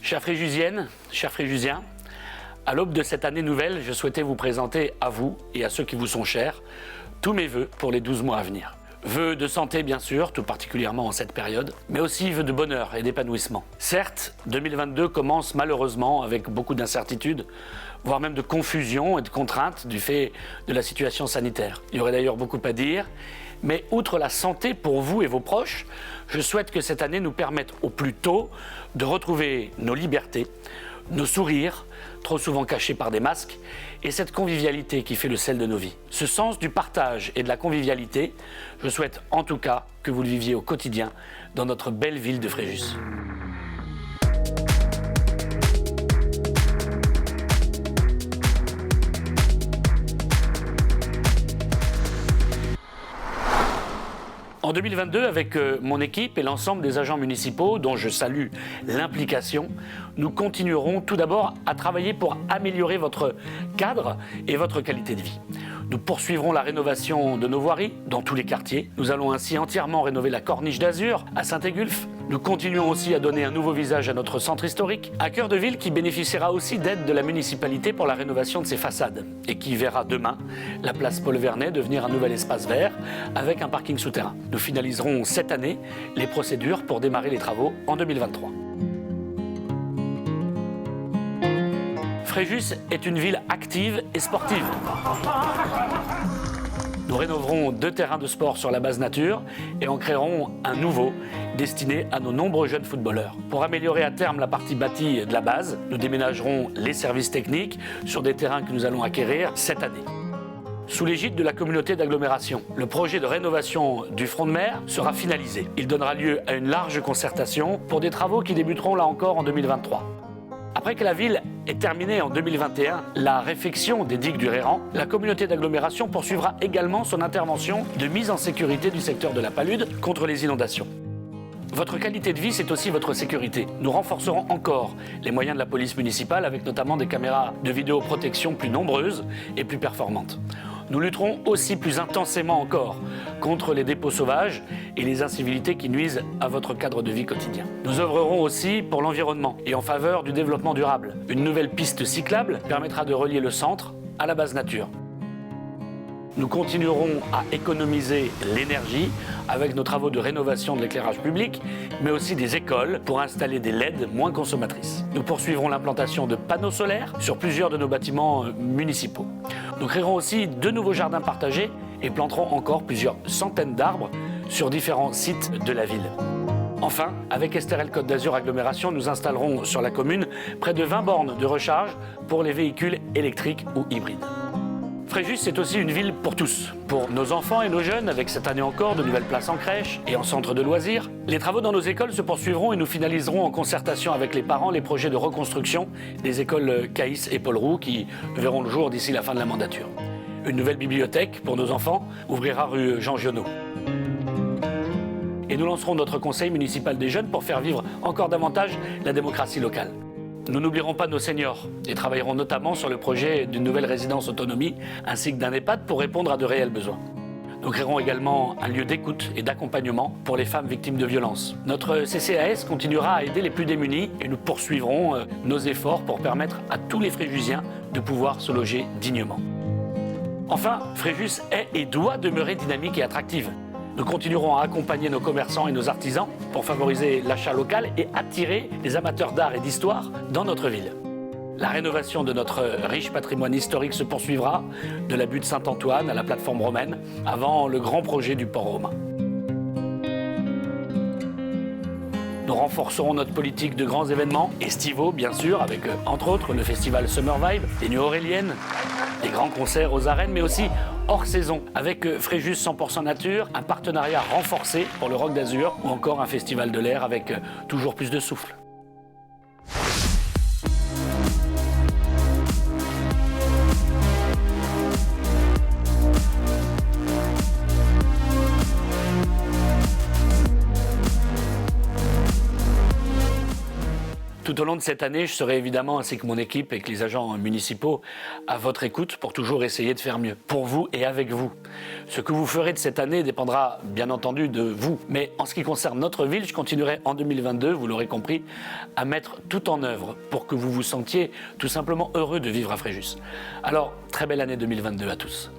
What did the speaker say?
Chères Fréjusiennes, chers Fréjusiens, à l'aube de cette année nouvelle, je souhaitais vous présenter à vous et à ceux qui vous sont chers tous mes vœux pour les 12 mois à venir. Vœux de santé bien sûr, tout particulièrement en cette période, mais aussi vœux de bonheur et d'épanouissement. Certes, 2022 commence malheureusement avec beaucoup d'incertitudes, voire même de confusion et de contraintes du fait de la situation sanitaire. Il y aurait d'ailleurs beaucoup à dire, mais outre la santé pour vous et vos proches, je souhaite que cette année nous permette au plus tôt de retrouver nos libertés, nos sourires, trop souvent cachés par des masques, et cette convivialité qui fait le sel de nos vies. Ce sens du partage et de la convivialité, je souhaite en tout cas que vous le viviez au quotidien dans notre belle ville de Fréjus. En 2022, avec mon équipe et l'ensemble des agents municipaux, dont je salue l'implication, nous continuerons tout d'abord à travailler pour améliorer votre cadre et votre qualité de vie. Nous poursuivrons la rénovation de nos voiries dans tous les quartiers. Nous allons ainsi entièrement rénover la corniche d'Azur à Saint-Égulphe. Nous continuons aussi à donner un nouveau visage à notre centre historique, un cœur de ville qui bénéficiera aussi d'aide de la municipalité pour la rénovation de ses façades et qui verra demain la place Paul Vernet devenir un nouvel espace vert avec un parking souterrain. Nous finaliserons cette année les procédures pour démarrer les travaux en 2023. Fréjus est une ville active et sportive. Nous rénoverons 2 terrains de sport sur la base nature et en créerons un nouveau destiné à nos nombreux jeunes footballeurs. Pour améliorer à terme la partie bâtie de la base, nous déménagerons les services techniques sur des terrains que nous allons acquérir cette année. Sous l'égide de la communauté d'agglomération, le projet de rénovation du front de mer sera finalisé. Il donnera lieu à une large concertation pour des travaux qui débuteront là encore en 2023. Après que la ville ait terminé en 2021 la réfection des digues du Réran, la communauté d'agglomération poursuivra également son intervention de mise en sécurité du secteur de la Palude contre les inondations. Votre qualité de vie, c'est aussi votre sécurité. Nous renforcerons encore les moyens de la police municipale avec notamment des caméras de vidéoprotection plus nombreuses et plus performantes. Nous lutterons aussi plus intensément encore contre les dépôts sauvages et les incivilités qui nuisent à votre cadre de vie quotidien. Nous œuvrerons aussi pour l'environnement et en faveur du développement durable. Une nouvelle piste cyclable permettra de relier le centre à la base nature. Nous continuerons à économiser l'énergie avec nos travaux de rénovation de l'éclairage public, mais aussi des écoles pour installer des LED moins consommatrices. Nous poursuivrons l'implantation de panneaux solaires sur plusieurs de nos bâtiments municipaux. Nous créerons aussi 2 nouveaux jardins partagés et planterons encore plusieurs centaines d'arbres sur différents sites de la ville. Enfin, avec Estérel Côte d'Azur Agglomération, nous installerons sur la commune près de 20 bornes de recharge pour les véhicules électriques ou hybrides. Fréjus, c'est aussi une ville pour tous. Pour nos enfants et nos jeunes, avec cette année encore de nouvelles places en crèche et en centre de loisirs. Les travaux dans nos écoles se poursuivront et nous finaliserons en concertation avec les parents les projets de reconstruction des écoles Caïs et Paul Roux qui verront le jour d'ici la fin de la mandature. Une nouvelle bibliothèque pour nos enfants ouvrira rue Jean Giono. Et nous lancerons notre conseil municipal des jeunes pour faire vivre encore davantage la démocratie locale. Nous n'oublierons pas nos seniors et travaillerons notamment sur le projet d'une nouvelle résidence autonomie ainsi que d'un EHPAD pour répondre à de réels besoins. Nous créerons également un lieu d'écoute et d'accompagnement pour les femmes victimes de violences. Notre CCAS continuera à aider les plus démunis et nous poursuivrons nos efforts pour permettre à tous les Fréjusiens de pouvoir se loger dignement. Enfin, Fréjus est et doit demeurer dynamique et attractive. Nous continuerons à accompagner nos commerçants et nos artisans pour favoriser l'achat local et attirer les amateurs d'art et d'histoire dans notre ville. La rénovation de notre riche patrimoine historique se poursuivra, de la butte Saint-Antoine à la plateforme romaine, avant le grand projet du port romain. Nous renforcerons notre politique de grands événements, estivaux bien sûr, avec entre autres le festival Summer Vibe, les Nuits Auréliennes, des grands concerts aux arènes, mais aussi hors saison, avec Fréjus 100% Nature, un partenariat renforcé pour le Rock d'Azur, ou encore un festival de l'air avec toujours plus de souffle. Tout Tout au long de cette année, je serai évidemment, ainsi que mon équipe et que les agents municipaux, à votre écoute pour toujours essayer de faire mieux, pour vous et avec vous. Ce que vous ferez de cette année dépendra bien entendu de vous. Mais en ce qui concerne notre ville, je continuerai en 2022, vous l'aurez compris, à mettre tout en œuvre pour que vous vous sentiez tout simplement heureux de vivre à Fréjus. Alors, très belle année 2022 à tous.